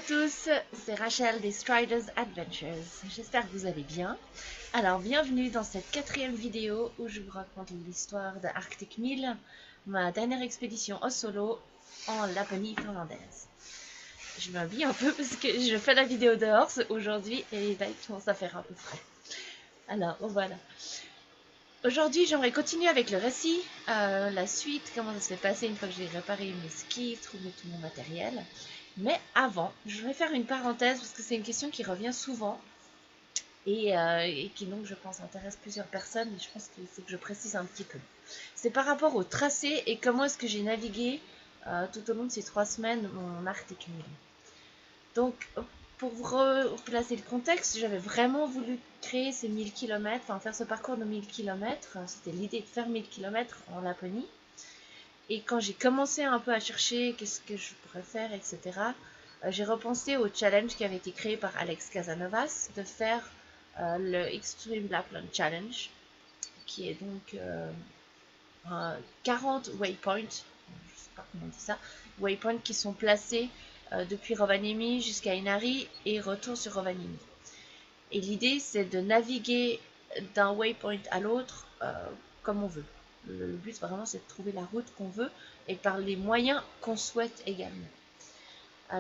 tous, c'est Rachel des Striders Adventures. J'espère que vous allez bien. Alors, bienvenue dans cette 4e vidéo où je vous raconte l'histoire de Arctic 1000, ma dernière expédition au solo en Laponie finlandaise. Je m'habille un peu parce que je fais la vidéo dehors aujourd'hui et là il commence à faire un peu frais. Alors, voilà. Aujourd'hui, j'aimerais continuer avec le récit, la suite, comment ça s'est passé une fois que j'ai réparé mes skis, trouvé tout mon matériel. Mais avant, je voudrais faire une parenthèse parce que c'est une question qui revient souvent et qui donc je pense intéresse plusieurs personnes et je pense qu'il faut que je précise un petit peu. C'est par rapport au tracé et comment est-ce que j'ai navigué tout au long de ces 3 semaines mon Arctic 1000. Donc pour vous replacer le contexte, j'avais vraiment voulu créer ces 1000 km, enfin faire ce parcours de 1000 km, c'était l'idée de faire 1000 km en Laponie. Et quand j'ai commencé un peu à chercher qu'est-ce que je pourrais faire, etc., j'ai repensé au challenge qui avait été créé par Alex Casanovas de faire le Extreme Lapland Challenge, qui est donc 40 waypoints, je ne sais pas comment on dit ça, waypoints qui sont placés depuis Rovaniemi jusqu'à Inari et retour sur Rovaniemi. Et l'idée, c'est de naviguer d'un waypoint à l'autre comme on veut. Le but vraiment c'est de trouver la route qu'on veut et par les moyens qu'on souhaite également.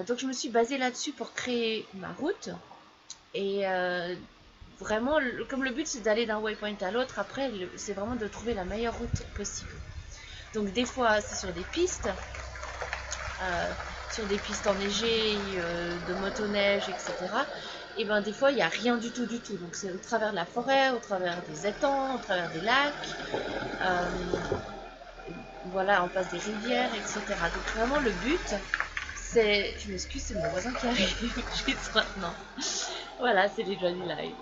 Donc je me suis basée là-dessus pour créer ma route et vraiment comme le but c'est d'aller d'un waypoint à l'autre, après c'est vraiment de trouver la meilleure route possible. Donc des fois c'est sur des pistes enneigées, de motoneige, etc. Et ben des fois il n'y a rien du tout. Donc c'est au travers de la forêt, au travers des étangs, au travers des lacs. Voilà, on passe des rivières, etc. Donc vraiment le but, c'est... Je m'excuse, c'est mon voisin qui arrive juste maintenant. Voilà, c'est les Johnny Live.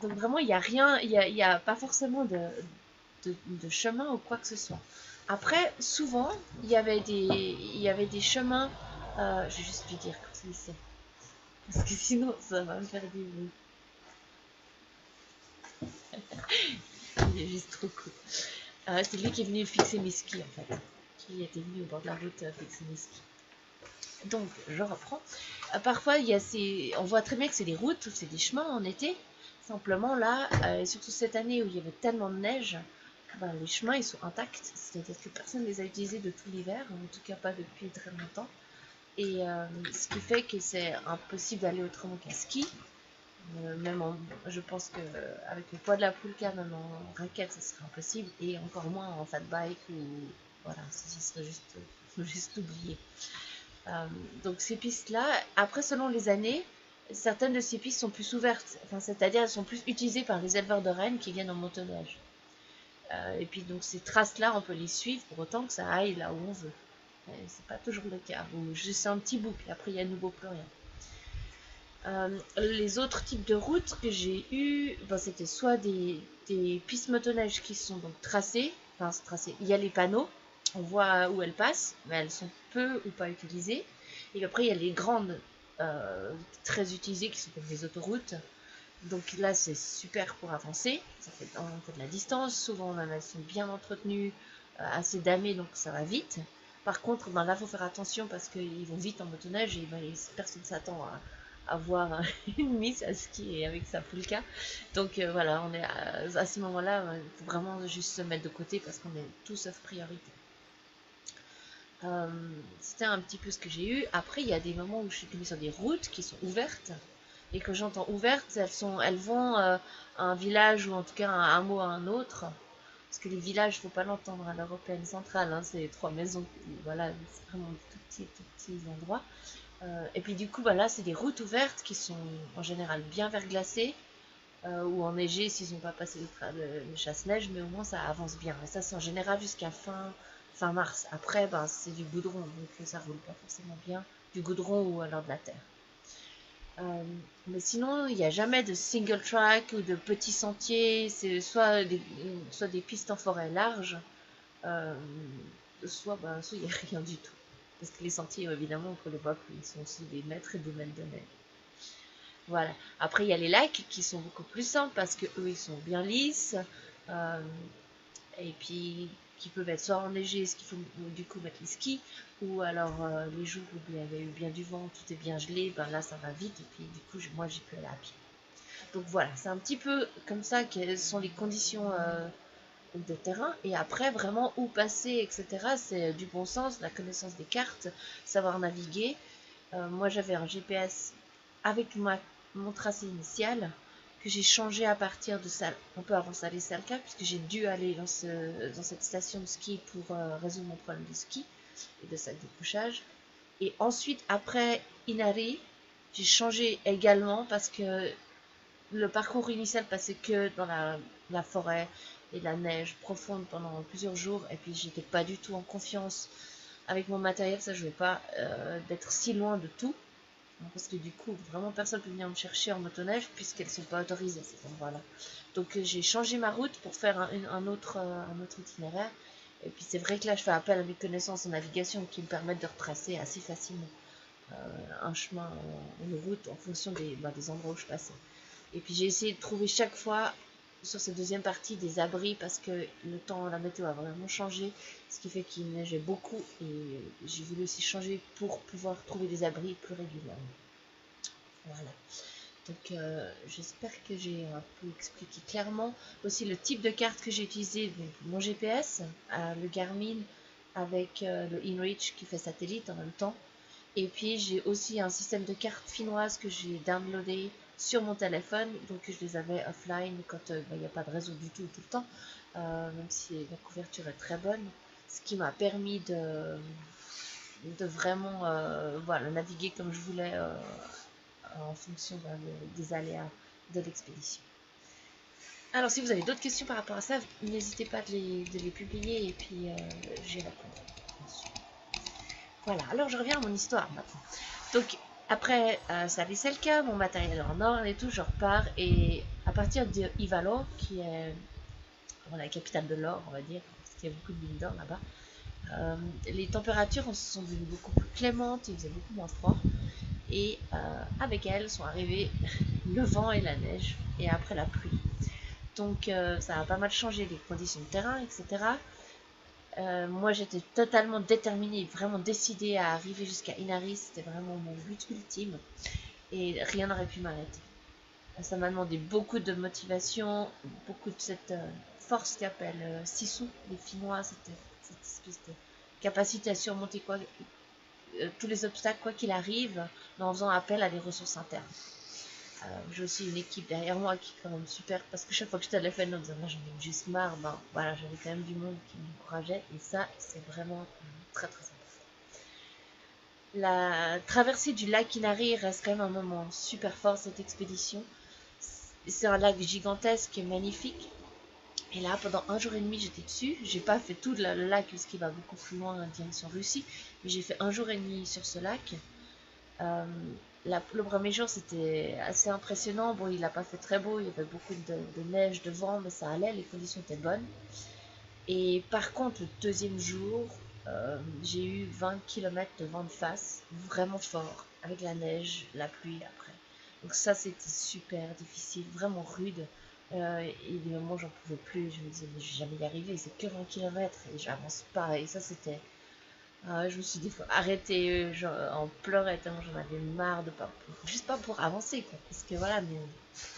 Donc vraiment, il n'y a rien, il y a pas forcément de chemin ou quoi que ce soit. Après, souvent, il y avait des chemins... je vais juste lui dire comme ça, parce que sinon, ça va me faire du bruit. Il est juste trop cool. C'est lui qui est venu fixer mes skis, en fait. Qui était venu au bord de la route fixer mes skis. Donc, je reprends. Parfois, on voit très bien que c'est des routes, c'est des chemins en été. Simplement, là, et surtout cette année où il y avait tellement de neige, ben, les chemins, ils sont intacts. C'est-à-dire que personne ne les a utilisés de tout l'hiver, en tout cas pas depuis très longtemps. Et ce qui fait que c'est impossible d'aller autrement qu'à ski. Je pense qu'avec le poids de la poulka, même en raquette, ça serait impossible. Et encore moins en fat bike ou... Voilà, ça serait juste oublié. Donc ces pistes-là, après selon les années, certaines de ces pistes sont plus ouvertes, enfin, c'est-à-dire elles sont plus utilisées par les éleveurs de rennes qui viennent en motoneige. Et puis donc ces traces-là, on peut les suivre pour autant que ça aille là où on veut. C'est pas toujours le cas, ou juste un petit bout, puis après il y a à nouveau plus rien. Les autres types de routes que j'ai eues, ben, c'était soit des pistes motoneige qui sont donc tracées, il y a les panneaux, on voit où elles passent, mais elles sont peu ou pas utilisées. Et après, il y a les grandes, très utilisées, qui sont comme les autoroutes. Donc là, c'est super pour avancer. On fait de la distance. Souvent, même, elles sont bien entretenues, assez damées, donc ça va vite. Par contre, ben là, il faut faire attention parce qu'ils vont vite en motoneige et ben, personne ne s'attend à voir une miss à skier avec sa poulka. Donc voilà, on est à ce moment-là, il faut vraiment juste se mettre de côté parce qu'on est tout sauf priorité. C'était un petit peu ce que j'ai eu. Après, il y a des moments où je suis tombée sur des routes qui sont ouvertes. Et que j'entends ouvertes, elles vont à un village ou en tout cas un hameau à un autre. Parce que les villages, il ne faut pas l'entendre à l'européenne centrale. Hein, c'est 3 maisons. Voilà, c'est vraiment tout petits endroits. Et puis du coup, bah, là, c'est des routes ouvertes qui sont en général bien verglacées. Ou enneigées s'ils n'ont pas passé le chasse-neige. Mais au moins, ça avance bien. Et ça, c'est en général jusqu'à fin mars. Après, ben, c'est du goudron, donc ça roule pas forcément bien. Du goudron ou alors de la terre. Mais sinon, il n'y a jamais de single track ou de petits sentiers. C'est soit des pistes en forêt large, soit il n'y a rien du tout. Parce que les sentiers, évidemment, on peut les voir qu'ils sont aussi des mètres et des mètres de neige. Voilà. Après, il y a les lacs qui sont beaucoup plus simples parce que eux, ils sont bien lisses. Et puis, qui peuvent être soit enneigés, ce qu'il faut du coup mettre les skis, ou alors les jours où il y avait eu bien du vent, tout est bien gelé, ben là ça va vite, et puis du coup moi j'ai pu aller à pied. Donc voilà, c'est un petit peu comme ça quelles sont les conditions de terrain, et après vraiment où passer, etc. C'est du bon sens, la connaissance des cartes, savoir naviguer. Moi j'avais un GPS avec mon tracé initial que j'ai changé à partir de un peu avant Salé Salka, puisque j'ai dû aller dans cette station de ski pour résoudre mon problème de ski et de sac de couchage. Et ensuite, après Inari, j'ai changé également parce que le parcours initial passait que dans la forêt et la neige profonde pendant plusieurs jours, et puis j'étais pas du tout en confiance avec mon matériel, ça je veux pas d'être si loin de tout, parce que du coup vraiment personne peut venir me chercher en motoneige puisqu'elles sont pas autorisées ces endroits-là. Donc j'ai changé ma route pour faire un autre itinéraire, et puis c'est vrai que là je fais appel à mes connaissances en navigation qui me permettent de retracer assez facilement un chemin, une route en fonction des endroits où je passais. Et puis j'ai essayé de trouver chaque fois sur cette deuxième partie des abris parce que le temps, la météo a vraiment changé, ce qui fait qu'il neigeait beaucoup, et j'ai voulu aussi changer pour pouvoir trouver des abris plus régulièrement. Voilà. Donc j'espère que j'ai un peu expliqué clairement aussi le type de carte que j'ai utilisé. Donc, mon GPS, le Garmin avec le InReach qui fait satellite en même temps. Et puis j'ai aussi un système de cartes finnoises que j'ai downloadé sur mon téléphone, donc je les avais offline quand il n'y a pas de réseau du tout le temps, même si la couverture est très bonne, ce qui m'a permis de vraiment voilà, naviguer comme je voulais en fonction des aléas de l'expédition. Alors si vous avez d'autres questions par rapport à ça, n'hésitez pas de les publier, et puis j'y répondrai. Voilà, alors je reviens à mon histoire maintenant. Donc, après Salé Selka, mon matériel en or et tout, je repars. Et à partir de Ivalo, qui est la capitale de l'or, on va dire, parce qu'il y a beaucoup de mines d'or là-bas, les températures sont devenues beaucoup plus clémentes, il faisait beaucoup moins froid. Et avec elles sont arrivés le vent et la neige, et après la pluie. Donc, ça a pas mal changé les conditions de terrain, etc. Moi j'étais totalement déterminée, vraiment décidée à arriver jusqu'à Inari, c'était vraiment mon but ultime, et rien n'aurait pu m'arrêter. Ça m'a demandé beaucoup de motivation, beaucoup de cette force qu'appellent Sisu, les Finnois, cette espèce de capacité à surmonter tous les obstacles quoi qu'il arrive, mais en faisant appel à des ressources internes. J'ai aussi une équipe derrière moi qui est quand même super, parce que chaque fois que je téléphone en disant j'en ai juste marre, ben voilà, j'avais quand même du monde qui m'encourageait, et ça c'est vraiment très très important. La traversée du lac Inari reste quand même un moment super fort, cette expédition. C'est un lac gigantesque et magnifique, et là pendant un jour et demi j'étais dessus. J'ai pas fait tout le lac parce qu'il va beaucoup plus loin en direction Russie, mais j'ai fait un jour et demi sur ce lac. Le premier jour c'était assez impressionnant. Bon, il n'a pas fait très beau, il y avait beaucoup de neige, de vent, mais ça allait, les conditions étaient bonnes. Et par contre, le deuxième jour, j'ai eu 20 km de vent de face, vraiment fort, avec la neige, la pluie après. Donc ça, c'était super difficile, vraiment rude. Et des moments, j'en pouvais plus, je me disais, mais je vais jamais y arriver, c'est que 20 km et j'avance pas. Et ça, c'était je me suis dit, faut arrêter, en pleurant tellement j'en avais marre de pas, juste pas pour avancer, quoi. Parce que voilà, mais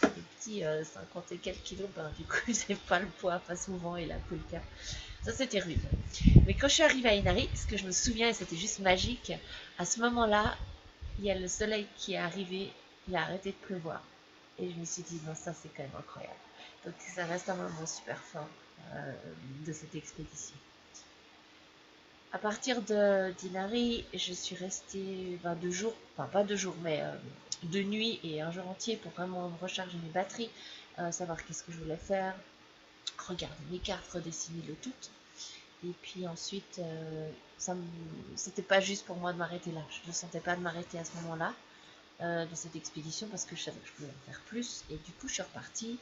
les petits 50 et quelques kilos, ben, du coup, c'est pas le poids face au vent et la polka. Ça, c'était rude. Mais quand je suis arrivée à Inari, ce que je me souviens, et c'était juste magique, à ce moment-là, il y a le soleil qui est arrivé, il a arrêté de pleuvoir. Et je me suis dit, non, ça, c'est quand même incroyable. Donc, ça reste un moment super fort de cette expédition. À partir d'Inari, je suis restée 2 jours, enfin pas 2 jours, mais 2 nuits et un jour entier pour vraiment recharger mes batteries, savoir qu'est-ce que je voulais faire, regarder mes cartes, redessiner le tout. Et puis ensuite, c'était pas juste pour moi de m'arrêter là. Je ne sentais pas de m'arrêter à ce moment-là de cette expédition parce que je savais que je pouvais en faire plus. Et du coup, je suis repartie.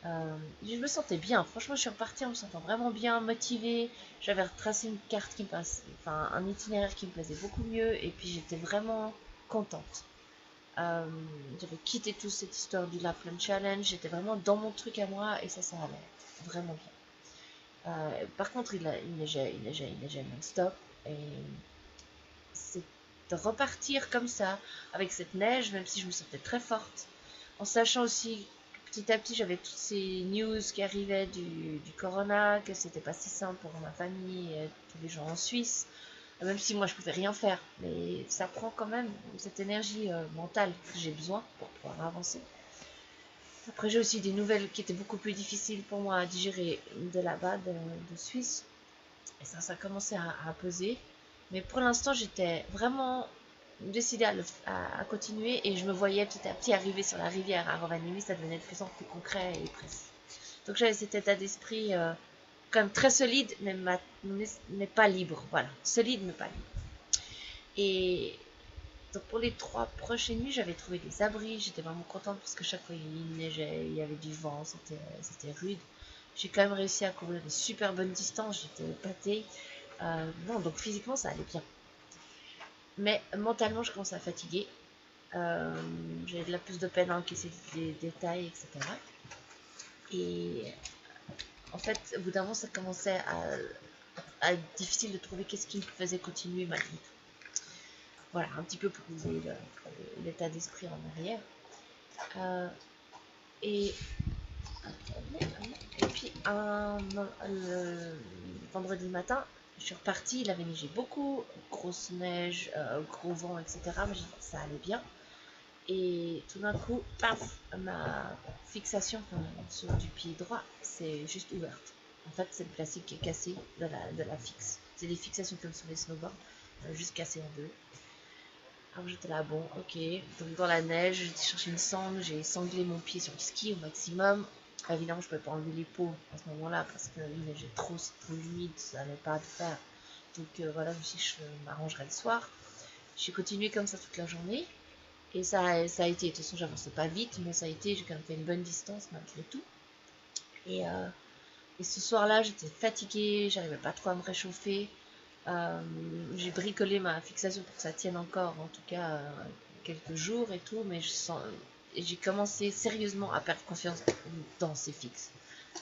Je me sentais bien, franchement je suis repartie en me sentant vraiment bien, motivée. J'avais retracé une carte qui me passe, enfin un itinéraire qui me plaisait beaucoup mieux, et puis j'étais vraiment contente. J'avais quitté toute cette histoire du Lapland Challenge, j'étais vraiment dans mon truc à moi, et ça allait vraiment bien. Par contre, il neigeait non-stop. Et c'est de repartir comme ça, avec cette neige, même si je me sentais très forte, en sachant aussi que petit à petit j'avais toutes ces news qui arrivaient du corona, que c'était pas si simple pour ma famille et tous les gens en Suisse, même si moi je pouvais rien faire, mais ça prend quand même cette énergie mentale que j'ai besoin pour pouvoir avancer. Après j'ai aussi des nouvelles qui étaient beaucoup plus difficiles pour moi à digérer de là-bas, de Suisse, et ça commençait à peser. Mais pour l'instant, j'étais vraiment décidée à continuer et je me voyais petit à petit arriver sur la rivière à Rovaniemi. Ça devenait de plus en plus concret et précis. Donc j'avais cet état d'esprit quand même très solide, mais pas libre. Voilà, solide mais pas libre. Et donc pour les 3 prochaines nuits, j'avais trouvé des abris. J'étais vraiment contente parce que chaque fois il neigeait, il y avait du vent, c'était rude. J'ai quand même réussi à couvrir des super bonnes distances. J'étais épatée. Non, donc physiquement ça allait bien. Mais mentalement je commençais à fatiguer. J'avais de la plus de peine à encaisser des détails, etc. Et en fait, au bout d'un moment, ça commençait à être difficile de trouver qu'est-ce qui me faisait continuer malgré tout. Voilà, un petit peu pour vous ayez l'état d'esprit en arrière. Euh, et, et puis, le vendredi matin, je suis repartie, il avait neigé beaucoup, grosse neige, gros vent, etc. Mais ça allait bien. Et tout d'un coup, paf, ma fixation sur du pied droit, c'est juste ouverte. En fait, c'est le plastique qui est cassé de la fixe. C'est des fixations comme sur les snowboards, juste cassé en deux. Alors j'étais là, bon, ok. Donc dans la neige, j'ai cherché une sangle, j'ai sanglé mon pied sur le ski au maximum. Évidemment, je ne pouvais pas enlever les peaux à ce moment-là parce que il neigeait trop, c'est trop humide, ça n'allait pas le faire. Donc voilà, je me suis dit, je m'arrangerai le soir. J'ai continué comme ça toute la journée. Et ça a été, de toute façon, j'avançais pas vite, mais ça a été, j'ai quand même fait une bonne distance malgré tout. Et, euh, et ce soir-là, j'étais fatiguée, j'arrivais pas trop à me réchauffer. J'ai bricolé ma fixation pour que ça tienne encore, en tout cas, quelques jours et tout, mais j'ai commencé sérieusement à perdre confiance dans ces fixes.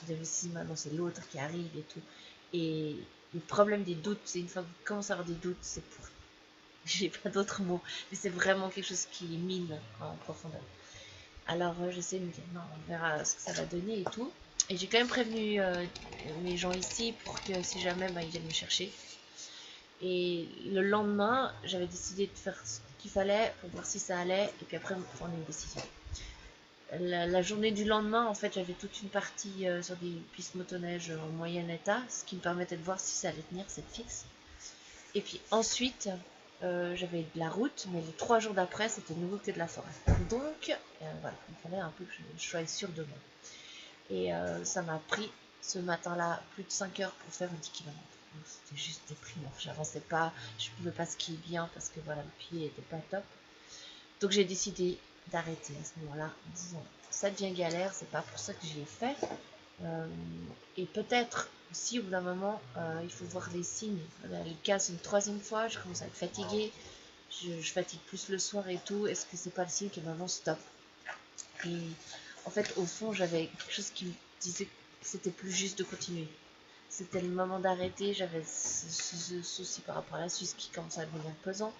Je me suis dit, maintenant c'est l'autre qui arrive et tout. Et le problème des doutes, c'est une fois que vous commencez à avoir des doutes, c'est pour j'ai pas d'autres mots, mais c'est vraiment quelque chose qui mine en profondeur. Alors j'essaie de me dire non, on verra ce que ça va donner et tout. Et j'ai quand même prévenu mes gens ici pour que si jamais ils viennent me chercher. Et le lendemain, j'avais décidé de faire ce qu'il fallait pour voir si ça allait et puis après prendre une décision. La journée du lendemain, en fait, j'avais toute une partie sur des pistes motoneige en moyen état, ce qui me permettait de voir si ça allait tenir cette fixe. Et puis ensuite, j'avais de la route, mais les 3 jours d'après, c'était nouveau que de la forêt. Donc, voilà, il fallait un peu que je sois sûre de moi. Et ça m'a pris ce matin-là plus de 5 heures pour faire 10 km. C'était juste déprimant. J'avançais pas, je pouvais pas skier bien parce que voilà, le pied était pas top. Donc j'ai décidé d'arrêter à ce moment-là, en disant ça devient galère, c'est pas pour ça que j'ai fait. Et peut-être aussi au bout d'un moment, il faut voir les signes. Le cas, c'est une 3e fois, je commence à être fatiguée, je fatigue plus le soir et tout. Est-ce que c'est pas le signe que maintenant stop? Et en fait, au fond, j'avais quelque chose qui me disait que c'était plus juste de continuer. C'était le moment d'arrêter. J'avais ce souci par rapport à la Suisse qui commençait à devenir pesant.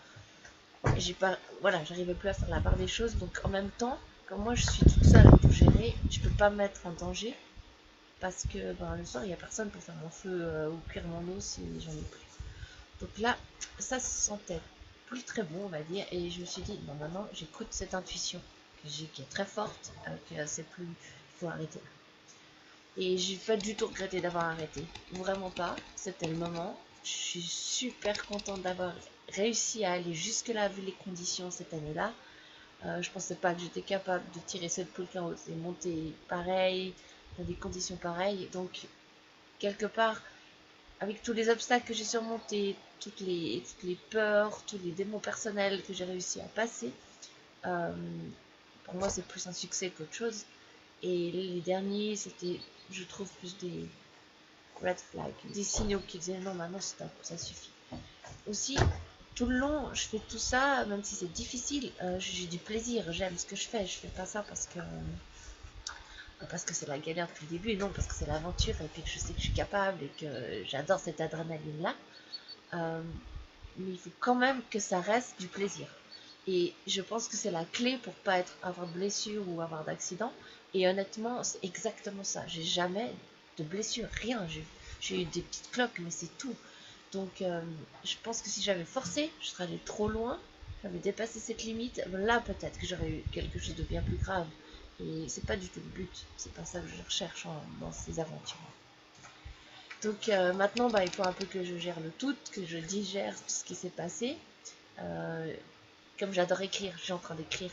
Et j'arrivais plus à faire la part des choses. Donc en même temps, comme moi je suis toute seule pour gérer, je peux pas me mettre en danger parce que le soir il n'y a personne pour faire mon feu ou cuire mon eau si j'en ai plus. Donc là, ça se sentait plus très bon, on va dire, et je me suis dit non, maintenant j'écoute cette intuition qui est très forte, que c'est plus, il faut arrêter. Et j'ai pas du tout regretté d'avoir arrêté, vraiment pas. C'était le moment. Je suis super contente d'avoir réussi à aller jusque là vu les conditions cette année-là. Je pensais pas que j'étais capable de tirer cette poule en haut et monter pareil dans des conditions pareilles. Donc quelque part, avec tous les obstacles que j'ai surmontés, toutes les peurs, tous les démons personnels que j'ai réussi à passer, euh, pour moi c'est plus un succès qu'autre chose. Et les derniers, c'était, je trouve, plus des red flags, des signaux qui disaient non, maintenant stop, ça suffit. Aussi, tout le long, je fais tout ça, même si c'est difficile, j'ai du plaisir, j'aime ce que je fais pas ça parce que Parce que c'est la galère depuis le début, non, parce que c'est l'aventure et puis que je sais que je suis capable et que j'adore cette adrénaline-là. Euh, mais il faut quand même que ça reste du plaisir. Et je pense que c'est la clé pour pas avoir de blessure ou avoir d'accident. Et honnêtement, c'est exactement ça. J'ai jamais de blessure, rien. J'ai eu des petites cloques, mais c'est tout. Donc, je pense que si j'avais forcé, je serais allé trop loin. J'avais dépassé cette limite. Là, peut-être que j'aurais eu quelque chose de bien plus grave. Et c'est pas du tout le but. C'est pas ça que je recherche dans ces aventures. Donc maintenant, il faut un peu que je gère le tout, que je digère tout ce qui s'est passé. Euh, Comme j'adore écrire, je suis en train d'écrire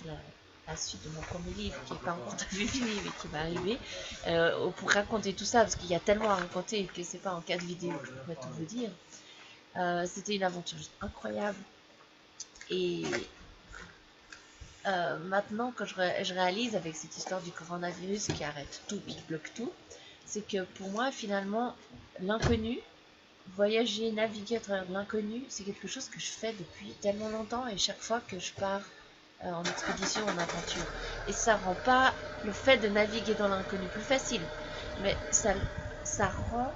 la suite de mon premier livre qui n'est pas encore tout à fait fini mais qui va arriver pour raconter tout ça parce qu'il y a tellement à raconter que c'est pas en 4 vidéos que je pourrais tout vous dire. C'était une aventure juste incroyable et maintenant quand je réalise avec cette histoire du coronavirus qui arrête tout, qui bloque tout, c'est que pour moi finalement l'inconnu, voyager, naviguer à travers l'inconnu, c'est quelque chose que je fais depuis tellement longtemps et chaque fois que je pars en expédition, en aventure. Et ça rend pas le fait de naviguer dans l'inconnu plus facile, mais ça rend...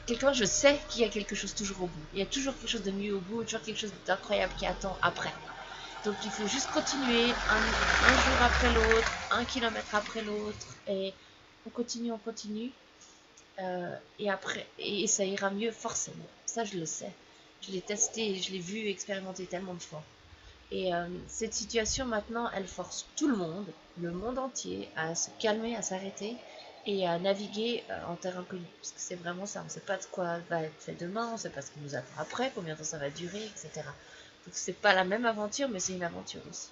Quelquefois, je sais qu'il y a quelque chose toujours au bout. Il y a toujours quelque chose de mieux au bout, toujours quelque chose d'incroyable qui attend après. Donc il faut juste continuer un jour après l'autre, 1 kilomètre après l'autre, et on continue. Et après, et ça ira mieux forcément. Ça, je le sais. Je l'ai testé, je l'ai vu expérimenter tellement de fois. Et cette situation maintenant, elle force tout le monde entier, à se calmer, à s'arrêter et à naviguer en terre inconnue. Parce que c'est vraiment ça, on ne sait pas de quoi va être fait demain, on ne sait pas ce qui nous attend après, combien de temps ça va durer, etc. Donc c'est pas la même aventure, mais c'est une aventure aussi.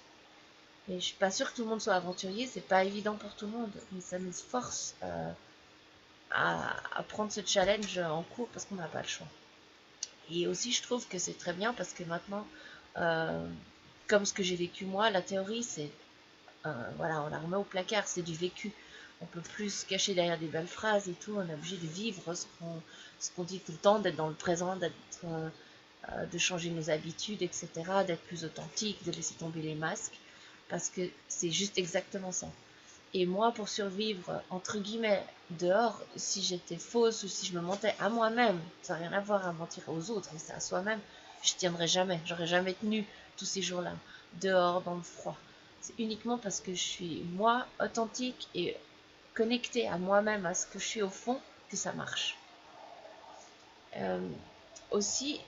Et je suis pas sûre que tout le monde soit aventurier, c'est pas évident pour tout le monde, mais ça nous force à prendre ce challenge en cours parce qu'on n'a pas le choix. Et aussi, je trouve que c'est très bien parce que maintenant, euh, comme ce que j'ai vécu moi, la théorie, c'est voilà, on la remet au placard, c'est du vécu. On peut plus se cacher derrière des belles phrases et tout. On est obligé de vivre ce qu'on dit tout le temps, d'être dans le présent, de changer nos habitudes, etc., d'être plus authentique, de laisser tomber les masques, parce que c'est juste exactement ça. Et moi, pour survivre, entre guillemets, dehors, si j'étais fausse ou si je me mentais à moi-même, ça n'a rien à voir à mentir aux autres, mais c'est à soi-même, je tiendrais jamais, j'aurais jamais tenu tous ces jours-là, dehors, dans le froid. C'est uniquement parce que je suis, moi, authentique et connectée à moi-même, à ce que je suis au fond, que ça marche. Euh, Aussi,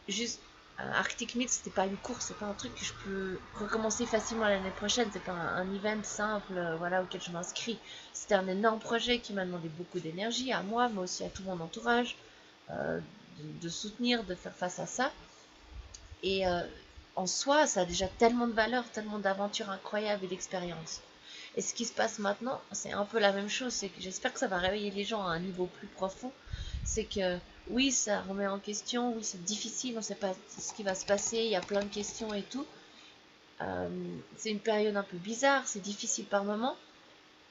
juste Arctic 1000, c'était pas une course, c'est pas un truc que je peux recommencer facilement l'année prochaine, c'est pas un event simple voilà, auquel je m'inscris. C'était un énorme projet qui m'a demandé beaucoup d'énergie à moi, mais aussi à tout mon entourage, de soutenir, de faire face à ça. Et en soi, ça a déjà tellement de valeur, tellement d'aventures incroyables et d'expériences. Et ce qui se passe maintenant, c'est un peu la même chose. C'est que j'espère que ça va réveiller les gens à un niveau plus profond. C'est que oui, ça remet en question, oui, c'est difficile, on ne sait pas ce qui va se passer, il y a plein de questions et tout. C'est une période un peu bizarre, c'est difficile par moments,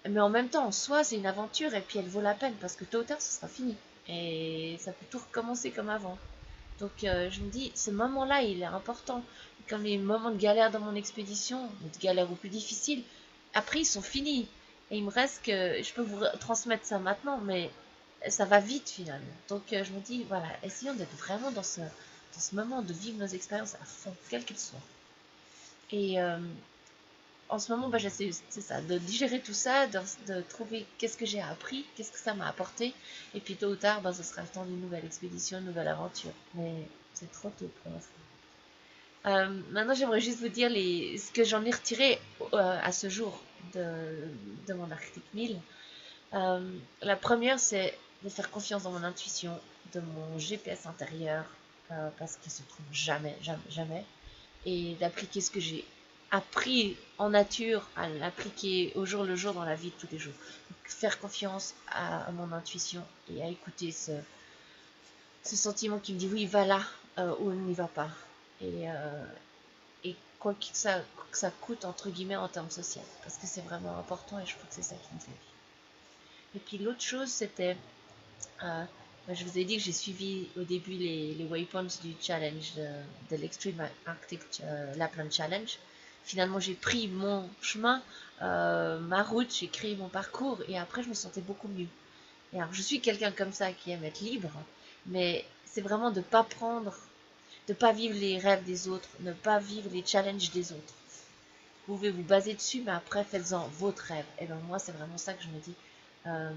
mais en même temps, en soi, c'est une aventure et puis elle vaut la peine parce que tôt ou tard, ce sera fini. Et ça peut tout recommencer comme avant. Donc je me dis, ce moment-là, il est important. Comme les moments de galère dans mon expédition, de galère ou plus difficiles, après ils sont finis. Et il me reste que, je peux vous transmettre ça maintenant, mais ça va vite finalement. Donc je me dis, voilà, essayons d'être vraiment dans ce moment, de vivre nos expériences à fond, quelles qu'elles soient. Et en ce moment, j'essaie, c'est ça, de digérer tout ça, de trouver qu'est-ce que j'ai appris, qu'est-ce que ça m'a apporté. Et puis tôt ou tard, ce sera le temps d'une nouvelle expédition, une nouvelle aventure. Mais c'est trop tôt pour l'instant. Maintenant, j'aimerais juste vous dire ce que j'en ai retiré à ce jour de mon Arctic 1000. La première, c'est de faire confiance dans mon intuition, de mon GPS intérieur, parce qu'il se trompe jamais, jamais, jamais, et d'appliquer ce que j'ai appris en nature, à l'appliquer au jour le jour dans la vie de tous les jours. Donc, faire confiance à mon intuition et à écouter ce sentiment qui me dit oui, va là ou n'y va pas. Et, euh, et quoi que ça coûte, entre guillemets, en termes sociaux. Parce que c'est vraiment important et je trouve que c'est ça qui me fait vivre. Et puis l'autre chose, c'était, je vous ai dit que j'ai suivi au début les waypoints du challenge de l'Extreme Arctic Lapland Challenge. finalement j'ai pris mon chemin, ma route, j'ai créé mon parcours et après je me sentais beaucoup mieux. Et alors je suis quelqu'un comme ça qui aime être libre, mais c'est vraiment de pas prendre, de pas vivre les rêves des autres, ne pas vivre les challenges des autres. Vous pouvez vous baser dessus, mais après faites-en votre rêve. Et ben moi c'est vraiment ça que je me dis. Euh,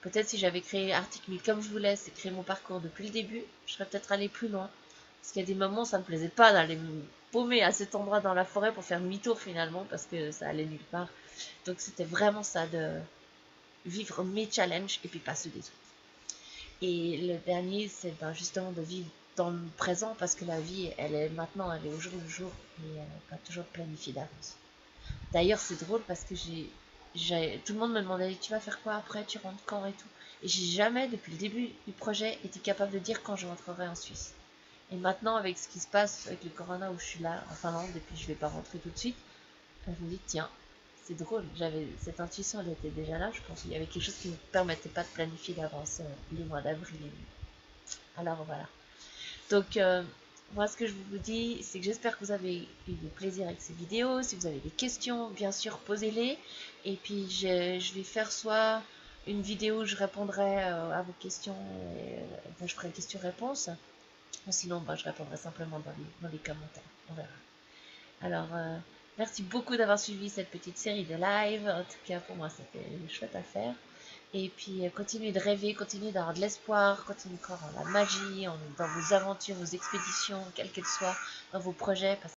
Peut-être si j'avais créé Arctic 1000 comme je voulais, c'est créer mon parcours depuis le début, je serais peut-être allé plus loin. Parce qu'il y a des moments, ça me plaisait pas d'aller me paumer à cet endroit dans la forêt pour faire demi-tour finalement, parce que ça allait nulle part. Donc c'était vraiment ça, de vivre mes challenges et puis pas ceux des autres. Et le dernier, c'est ben justement de vivre dans le présent, parce que la vie, elle est maintenant, elle est au jour le jour, et elle n'est pas toujours planifiée d'avance. D'ailleurs, c'est drôle parce que tout le monde me demandait tu vas faire quoi après, tu rentres quand et tout. Et j'ai jamais, depuis le début du projet, été capable de dire quand je rentrerai en Suisse. Et maintenant, avec ce qui se passe avec le corona où je suis là en Finlande et puis je vais pas rentrer tout de suite, je me dis tiens, c'est drôle. J'avais cette intuition, elle était déjà là. Je pense qu'il y avait quelque chose qui ne me permettait pas de planifier d'avance les mois d'avril. Alors voilà. Donc, moi, ce que je vous dis, c'est que j'espère que vous avez eu du plaisir avec ces vidéos. Si vous avez des questions, bien sûr, posez-les. Et puis, je vais faire soit une vidéo où je répondrai à vos questions, et, je ferai une question-réponse. Ou sinon, je répondrai simplement dans les commentaires. On verra. Alors, merci beaucoup d'avoir suivi cette petite série de live. En tout cas, pour moi, c'était chouette à faire. Et puis, continuez de rêver, continuez d'avoir de l'espoir, continuez de croire en la magie, dans vos aventures, vos expéditions, quelles qu'elles soient, dans vos projets, parce